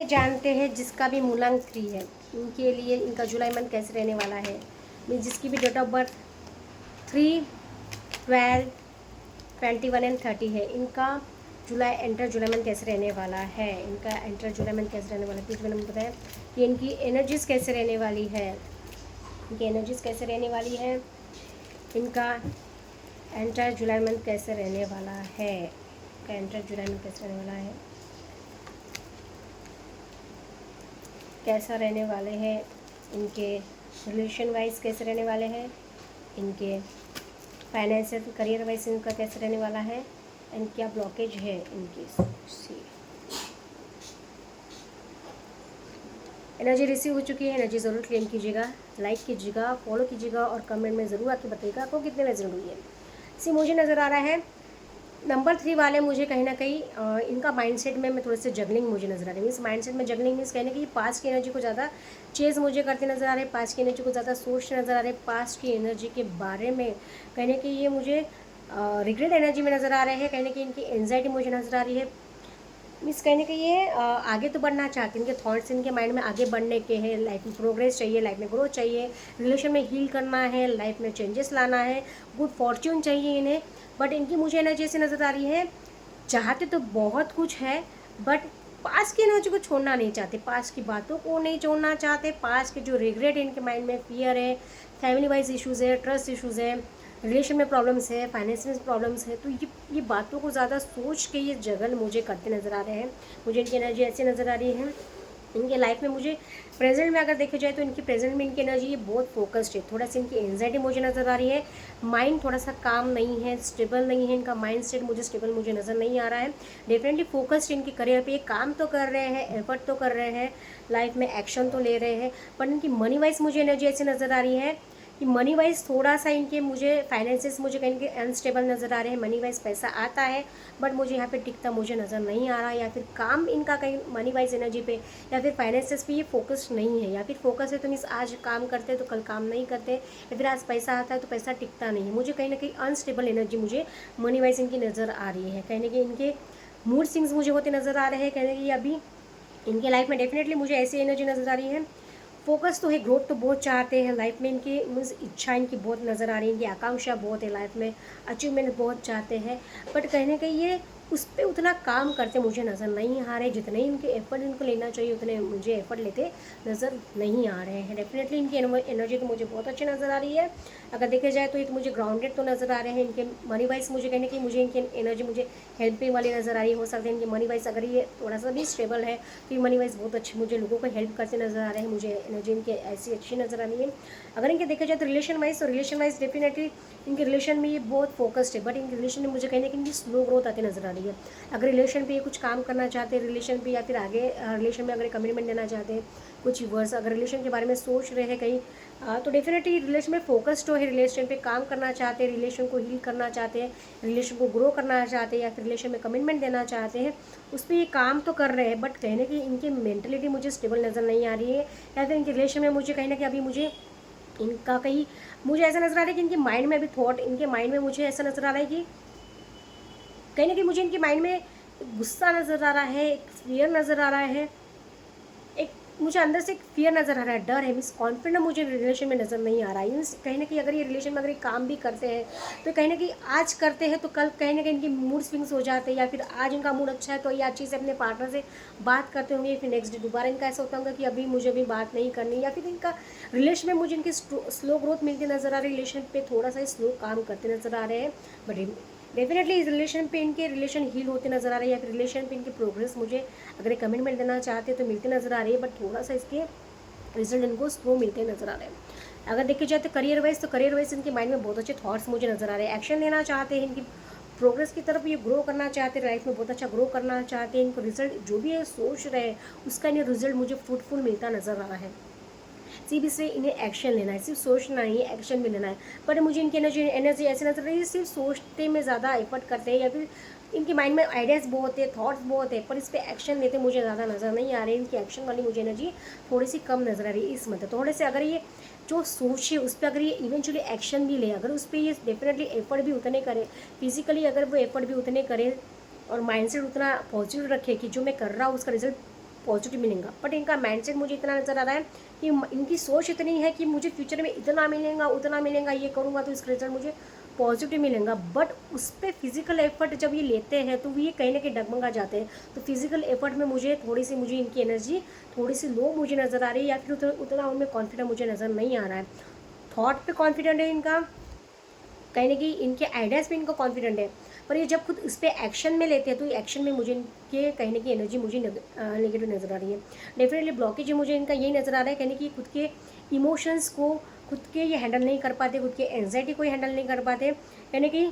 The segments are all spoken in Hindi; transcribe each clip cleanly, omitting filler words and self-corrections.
जानते हैं जिसका भी मूलांक 3 है, इनके लिए इनका जुलाई मंथ कैसे रहने वाला है। मीन जिसकी भी डेट ऑफ बर्थ 3, 12, 21 एंड 30 है, इनका जुलाई मंथ कैसे रहने वाला है। इनका एंटर जुलाई मंथ कैसे रहने वाला है, प्लीज मैंने बताया कि इनकी एनर्जीज कैसे रहने वाली है। इनकी एनर्जीज कैसे रहने वाली है, इनका एंटर जुलाई मंथ कैसे रहने वाला है। इनका एंटर जुलाई मंथ कैसे रहने वाला है, कैसा रहने वाले हैं, इनके रिलेशन वाइज कैसे रहने वाले हैं, इनके फाइनेंशियल करियर वाइज इनका कैसे रहने वाला है, एंड क्या ब्लॉकेज है इनकी। सी एनर्जी रिसीव हो चुकी है, एनर्जी ज़रूर क्लेम कीजिएगा, लाइक कीजिएगा, फॉलो कीजिएगा और कमेंट में ज़रूर आके बताइएगा आपको कितने रेजोनेट हुई है। सी मुझे नज़र आ रहा है नंबर 3 वाले मुझे कहीं ना कहीं इनका माइंडसेट में मैं थोड़े से जगलिंग मुझे नज़र आ रही है। मीन्स माइंडसेट में जगलिंग मीन्स कहने की पास्ट की एनर्जी को ज़्यादा चेज़ मुझे करते नज़र आ रहे हैं, पास्ट की एनर्जी को ज़्यादा सोचते नज़र आ रहे हैं, पास्ट की एनर्जी के बारे में कहने की ये मुझे रिग्रेट एनर्जी में नज़र आ रहे हैं, कहने की इनकी एनजाइटी मुझे नज़र आ रही है। मीन्स कहने के ये आगे तो बढ़ना चाहते हैं, इनके थॉट्स इनके माइंड में आगे बढ़ने के हैं, लाइफ में प्रोग्रेस चाहिए, लाइफ में ग्रोथ चाहिए, रिलेशन में हील करना है, लाइफ में चेंजेस लाना है, गुड फॉर्च्यून चाहिए इन्हें। बट इनकी मुझे एनर्जी ऐसे नज़र आ रही है, चाहते तो बहुत कुछ है बट पास की एनर्जी को छोड़ना नहीं चाहते, पास की बातों को नहीं छोड़ना चाहते, पास के जो रिग्रेट इनके माइंड में, फियर है, फैमिली वाइज इश्यूज़ है, ट्रस्ट इश्यूज़ है, रिलेशन में प्रॉब्लम्स है, फाइनेंस में प्रॉब्लम्स है, तो ये बातों को ज़्यादा सोच के ये जगल मुझे करते नज़र आ रहे हैं। मुझे इनकी एनर्जी ऐसी नज़र आ रही है, इनके लाइफ में मुझे प्रेजेंट में अगर देखा जाए तो इनकी प्रेजेंट में इनकी एनर्जी ये बहुत फोकस्ड है, थोड़ा सा इनकी एंजाइटी मुझे नज़र आ रही है, माइंड थोड़ा सा काम नहीं है, स्टेबल नहीं है, इनका माइंड सेट मुझे स्टेबल मुझे नज़र नहीं आ रहा है। डेफिनेटली फोकस्ड इनकी करियर पे, काम तो कर रहे हैं, एफर्ट तो कर रहे हैं, लाइफ में एक्शन तो ले रहे हैं, पर इनकी मनी वाइज मुझे एनर्जी ऐसी नज़र आ रही है कि मनी वाइज थोड़ा सा इनके मुझे फाइनेंसेस मुझे कहीं के अनस्टेबल नज़र आ रहे हैं। मनी वाइज पैसा आता है बट मुझे यहाँ पे टिकता मुझे नज़र नहीं आ रहा है, या फिर काम इनका कहीं मनी वाइज एनर्जी पे या फिर फाइनेंसेस पे ये फोकस नहीं है, या फिर फोकस है तो मीन्स आज काम करते हैं तो कल काम नहीं करते, या फिर आज पैसा आता है तो पैसा टिकता नहीं है। मुझे कहीं ना कहीं अनस्टेबल एनर्जी मुझे मनी वाइज इनकी नज़र आ रही है, कहने कि इनके मूड स्विंग्स मुझे होते नज़र आ रहे हैं, कहने कि अभी इनके लाइफ में डेफिनेटली मुझे ऐसी एनर्जी नज़र आ रही है। फोकस तो है, ग्रोथ तो बहुत चाहते हैं लाइफ में, इनकी मीन्स इच्छा इनकी बहुत नज़र आ रही है, इनकी आकांक्षा बहुत है लाइफ में, अचीवमेंट बहुत चाहते हैं, बट कहने का ये उस पर उतना काम करते मुझे नज़र नहीं आ रहे, जितने इनके एफर्ट इनको लेना चाहिए उतने मुझे एफर्ट लेते नज़र नहीं आ रहे हैं। डेफिनेटली इनकी एनर्जी तो मुझे बहुत अच्छी नज़र आ रही है, अगर देखा जाए तो एक मुझे ग्राउंडेड तो नज़र आ रहे हैं। इनके मनी वाइज मुझे कहने की मुझे इनकी एनर्जी मुझे हेल्पिंग वाली नज़र आ रही हो सकती है, इनकी मनी वाइज अगर ये थोड़ा सा भी स्टेबल है तो ये मनी वाइज बहुत अच्छी मुझे लोगों को हेल्प करते नज़र आ रहे हैं, मुझे एनर्जी इनकी ऐसी अच्छी नज़र आ रही है। अगर इनके देखा जाए तो रिलेशन वाइज डेफिनेटली इनके रिलेशन में ये बहुत फोकस्ड है, बट इनके रिलेशन में मुझे कहने की इनकी स्लो ग्रोथ आती नज़र आ रही है। अगर रिलेशन पे ये कुछ काम करना चाहते हैं, रिलेशन पे या फिर आगे रिलेशन में अगर कमिटमेंट देना चाहते हैं, कुछ वर्ड्स अगर रिलेशन के बारे में सोच रहे हैं कहीं, तो डेफिनेटली रिलेशन में फोकस्ड तो है, रिलेशन पे काम करना चाहते हैं, रिलेशन को हील करना चाहते हैं, रिलेशन को ग्रो करना चाहते हैं, या फिर रिलेशन में कमिटमेंट देना चाहते हैं, उस पर ये काम तो कर रहे हैं, बट कहने की इनकी मेंटलिटी मुझे स्टेबल नज़र नहीं आ रही है, या फिर इनके रिलेशन में मुझे कहीं ना कहीं अभी मुझे इनका कहीं मुझे ऐसा नज़र आ रहा है कि इनके माइंड में अभी थॉट, इनके माइंड में मुझे ऐसा नज़र आ रहा है कि कहीं ना कहीं मुझे इनके माइंड में गुस्सा नज़र आ रहा है, एक फियर नज़र आ रहा है, एक मुझे अंदर से एक फियर नज़र आ रहा है, डर है, मीन्स कॉन्फिडेंट मुझे रिलेशन में नज़र नहीं आ रहा है। मीन्स कहीं ना कहीं अगर ये रिलेशन में अगर ये काम भी करते हैं तो कहीं ना कहीं आज करते हैं तो कल कहीं ना कहीं इनकी मूड स्विंग्स हो जाते हैं, या फिर आज इनका मूड अच्छा है तो ये अच्छी से अपने पार्टनर से बात करते होंगे, फिर नेक्स्ट डे दोबारा इनका ऐसा होता होगा कि अभी मुझे भी बात नहीं करनी, या फिर इनका रिलेशन में मुझे इनकी स्लो ग्रोथ मिलती नज़र आ रही है, रिलेशन पे थोड़ा सा स्लो काम करते नज़र आ रहे हैं, बट डेफिनेटली इस रिलेशन पे इनके रिलेशन हील होते नज़र आ रहे हैं, या फिर रिलेशन पे इनकी प्रोग्रेस मुझे अगर एक कमिटमेंट देना चाहते हैं तो मिलती नज़र आ रही है, बट थोड़ा सा इसके रिजल्ट इनको स्लो मिलते नज़र आ रहे हैं। अगर देखा जाए तो करियर वाइज इनके माइंड में बहुत अच्छे थॉट्स मुझे नज़र आ रहे हैं, एक्शन लेना चाहते हैं, इनकी प्रोग्रेस की तरफ ये ग्रो करना चाहते हैं, लाइफ में बहुत अच्छा ग्रो करना चाहते हैं, इनको रिजल्ट जो भी ये सोच रहे हैं उसका इन्हें रिजल्ट मुझे फ्रूटफुल मिलता नज़र आ रहा है। सिर्फ इससे इन्हें एक्शन लेना है, सिर्फ सोचना ही एक्शन भी लेना है, पर मुझे इनकी एनर्जी ऐसे नजर रही है सिर्फ सोचते में ज़्यादा एफर्ट करते हैं, या फिर इनके माइंड में आइडियाज़ बहुत है, थॉट्स बहुत है, पर इस पर एक्शन लेते मुझे ज़्यादा नज़र नहीं आ रही है। इनकी एक्शन वाली मुझे एनर्जी थोड़ी सी कम नज़र आ रही है। इस मतलब थोड़े से अगर ये जो सोच है उस पर अगर ये इवेंचुअली एक्शन भी ले, अगर उस पर ये डेफिनेटली एफर्ट भी उतने करे, फिजिकली अगर वो एफर्ट भी उतने करे और माइंडसेट उतना पॉजिटिव रखे कि जो मैं कर रहा हूँ उसका रिजल्ट पॉजिटिव मिलेगा, बट इनका माइंडसेट मुझे इतना नज़र आ रहा है कि इनकी सोच इतनी है कि मुझे फ्यूचर में इतना मिलेगा उतना मिलेगा, ये करूँगा तो इसका रिजल्ट मुझे पॉजिटिव मिलेगा। बट उस पर फिजिकल एफर्ट जब ये लेते हैं तो ये कहीं ना कहीं डगमगा जाते हैं। तो फिजिकल एफर्ट में मुझे मुझे इनकी एनर्जी थोड़ी सी लो मुझे नज़र आ रही है, या फिर उतना उनमें कॉन्फिडेंट मुझे नज़र नहीं आ रहा है। थॉट पे कॉन्फिडेंट है इनका, कहीं ना कहीं इनके आइडियाज़ पे इनको कॉन्फिडेंट है, पर ये जब खुद इस पर एक्शन में लेते हैं तो एक्शन में मुझे इनके कहीं ना कहीं एनर्जी मुझे नेगेटिव नज़र आ रही है। डेफिनेटली ब्लॉकेज मुझे इनका यही नज़र आ रहा है, कहीं ना कहीं खुद के इमोशंस को खुद के ये हैंडल नहीं कर पाते, खुद के एंजाइटी को हैंडल नहीं कर पाते, कहीं ना कहीं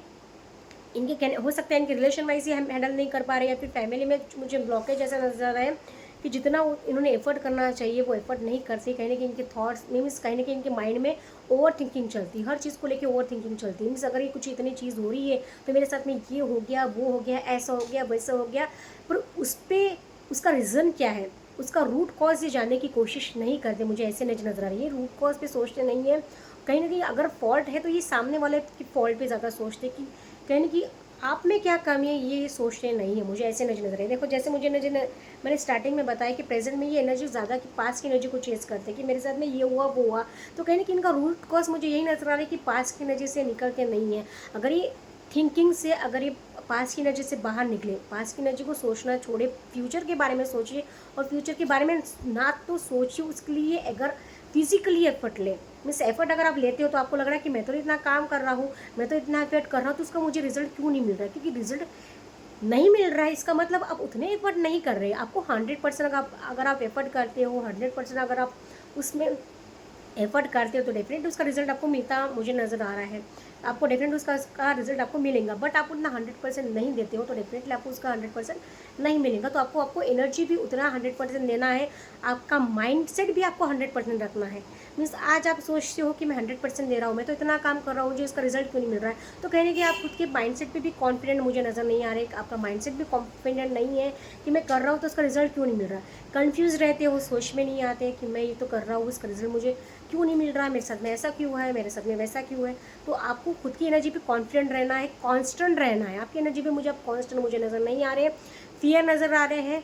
इनके हो सकता है इनके रिलेशन वाइज ही हम हैंडल नहीं कर पा रहे, या फिर फैमिली में मुझे ब्लॉकेज ऐसा नजर आ रहा है कि जितना इन्होंने एफर्ट करना चाहिए वो एफर्ट नहीं करते। कहीं ना कहीं इनके थॉट्स मीन्स कहीं ना कहीं इनके माइंड में ओवर थिंकिंग चलती है, हर चीज़ को लेके ओवर थिंकिंग चलती है। मीन्स अगर ये कुछ इतनी चीज़ हो रही है तो मेरे साथ में ये हो गया, वो हो गया, ऐसा हो गया, वैसा हो गया, पर उस पर उसका रीज़न क्या है, उसका रूट कॉज ये जानने की कोशिश नहीं करते। मुझे ऐसे नज़र आ रही है, रूट कॉज पे सोचते नहीं है। कहीं ना कहीं अगर फॉल्ट है तो ये सामने वाले की फॉल्ट पे ज़्यादा सोचते कि कहीं ना कहीं आप में क्या कमी है, ये सोचते नहीं है। मुझे ऐसे नजर आ रही है। देखो जैसे मैंने स्टार्टिंग में बताया कि प्रेजेंट में ये एनर्जी ज़्यादा कि पास की एनर्जी को चेस करते हैं कि मेरे साथ में ये हुआ वो हुआ, तो कहीं ना कहीं इनका रूट कॉज मुझे यही नजर आ रहा है कि पास की एनर्जी से निकलते नहीं है। अगर ये थिंकिंग से, अगर ये पास की एनर्जी से बाहर निकले, पास की एनर्जी को सोचना छोड़े, फ्यूचर के बारे में सोचिए, और फ्यूचर के बारे में ना तो सोचिए, उसके लिए अगर फिजिकली एफर्ट ले, मीन्स एफर्ट अगर आप लेते हो तो आपको लग रहा है कि मैं तो इतना काम कर रहा हूँ, मैं तो इतना एफर्ट कर रहा हूँ, तो उसका मुझे रिजल्ट क्यों नहीं मिल रहा है, क्योंकि रिजल्ट नहीं मिल रहा है इसका मतलब आप उतने एफर्ट नहीं कर रहे। आपको 100% अगर आप एफर्ट करते हो, 100% अगर आप उसमें एफर्ट करते हो तो डेफिनेटली उसका रिजल्ट आपको मिलता मुझे नज़र आ रहा है। आपको डेफिनेटली उसका रिजल्ट आपको मिलेगा, बट आप उतना 100% नहीं देते हो तो डेफिनेटली आपको उसका 100% नहीं मिलेगा। तो आपको एनर्जी भी उतना 100% देना है, आपका माइंड सेट भी आपको 100% रखना है। मीन्स आज आप सोचते हो कि मैं 100% दे रहा हूँ, मैं तो इतना काम कर रहा हूँ, मुझे इसका रिजल्ट क्यों नहीं मिल रहा है, तो कहने कि आप खुद के माइंड सेट पर भी कॉन्फिडेंट मुझे नज़र नहीं आ रहे, आपका माइंड सेट भी कॉन्फिडेंट नहीं है कि मैं कर रहा हूँ तो उसका रिजल्ट क्यों नहीं मिल रहा है। कन्फ्यूज़ रहते हो, सोच में नहीं आते कि मैं ये तो कर रहा हूँ, उसका रिजल्ट मुझे क्यों नहीं मिल रहा है, मेरे साथ में ऐसा क्यों है, मेरे साथ में वैसा क्यों है। तो आपको खुद की एनर्जी पे कॉन्फिडेंट रहना है, कांस्टेंट रहना है। आपकी एनर्जी पे मुझे आप कांस्टेंट मुझे नज़र नहीं आ रहे हैं, फियर नज़र आ रहे हैं।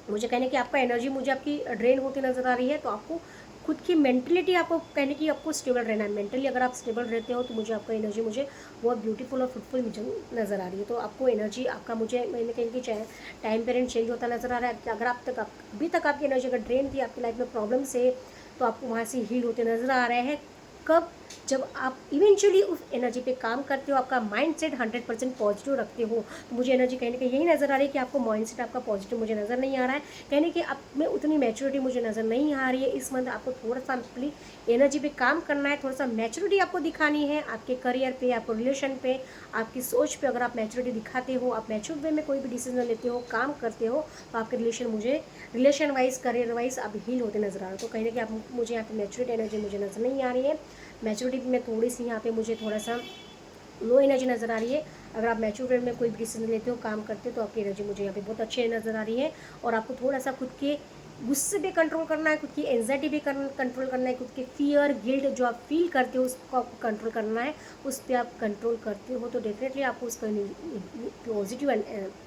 मुझे कहने की आपका एनर्जी मुझे आपकी ड्रेन होती नज़र आ रही है। तो आपको खुद की मेंटलिटी आपको कहने की आपको स्टेबल रहना है। मेंटली अगर आप स्टेबल रहते हो तो मुझे आपका एनर्जी मुझे बहुत ब्यूटीफुल और फ्रूटफुल मुझे नज़र आ रही है। तो आपको एनर्जी आपका मुझे मैंने कहीं की टाइम पीरियड चेंज होता नज़र आ रहा है। अगर अभी तक आपकी एनर्जी अगर ड्रेन थी, आपकी लाइफ में प्रॉब्लम से, तो आपको वहाँ से हील होते नज़र आ रहे हैं। कब? जब आप इवेंचुअली उस एनर्जी पे काम करते हो, आपका माइंड सेट 100% पॉजिटिव रखते हो। तो मुझे एनर्जी कहने का यही नज़र आ रही है कि आपको माइंड सेट आपका पॉजिटिव मुझे नज़र नहीं आ रहा है। कहने कि आप में उतनी मैच्योरिटी मुझे नज़र नहीं आ रही है। इस मंथ आपको थोड़ा सा अपनी एनर्जी पे काम करना है, थोड़ा सा मैच्योरिटी आपको दिखानी है आपके करियर पे, आपको रिलेशन पे, आपकी सोच पे। अगर आप मैच्योरिटी दिखाते हो, आप मैच्योर वे में कोई भी डिसीजन लेते हो, काम करते हो, तो आपके रिलेशन वाइज, करियर वाइज आप हील होते नजर आ रहे हो। तो कहीं ना कहीं आप मुझे यहाँ पे मैच्योरिटी एनर्जी मुझे नज़र नहीं आ रही है। मैच्योरिटी में थोड़ी सी यहाँ पे मुझे थोड़ा सा लो एनर्जी नज़र आ रही है। अगर आप मैच्योर वे में कोई भी डिसीजन लेते हो, काम करते हो, तो आपकी एनर्जी मुझे यहाँ पे बहुत अच्छी नज़र आ रही है। और आपको थोड़ा सा खुद के गुस्से पे कंट्रोल करना है, खुद की एंजाइटी पे कंट्रोल करना है, खुद के फियर गिल्ट जो आप फील करते हो उसको आपको कंट्रोल करना है। उस पर आप कंट्रोल करते हो तो डेफिनेटली आपको उसका पॉजिटिव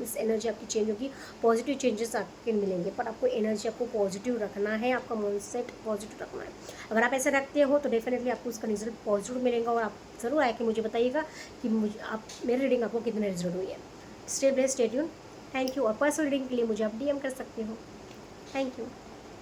इस एनर्जी आपकी चेंज होगी, पॉजिटिव चेंजेस आपके मिलेंगे। पर आपको एनर्जी आपको पॉजिटिव रखना है, आपका माइंड सेट पॉजिटिव रखना है। अगर आप ऐसे रखते हो तो डेफिनेटली आपको उसका रिजल्ट पॉजिटिव मिलेगा। और आप ज़रूर आए कि मुझे बताइएगा कि मुझे आप मेरी रीडिंग आपको कितने रिजल्ट हुई है। Stay blessed, stay tuned. Thank you. और पर्सनल रीडिंग के लिए मुझे आप DM कर सकते हो। Thank you.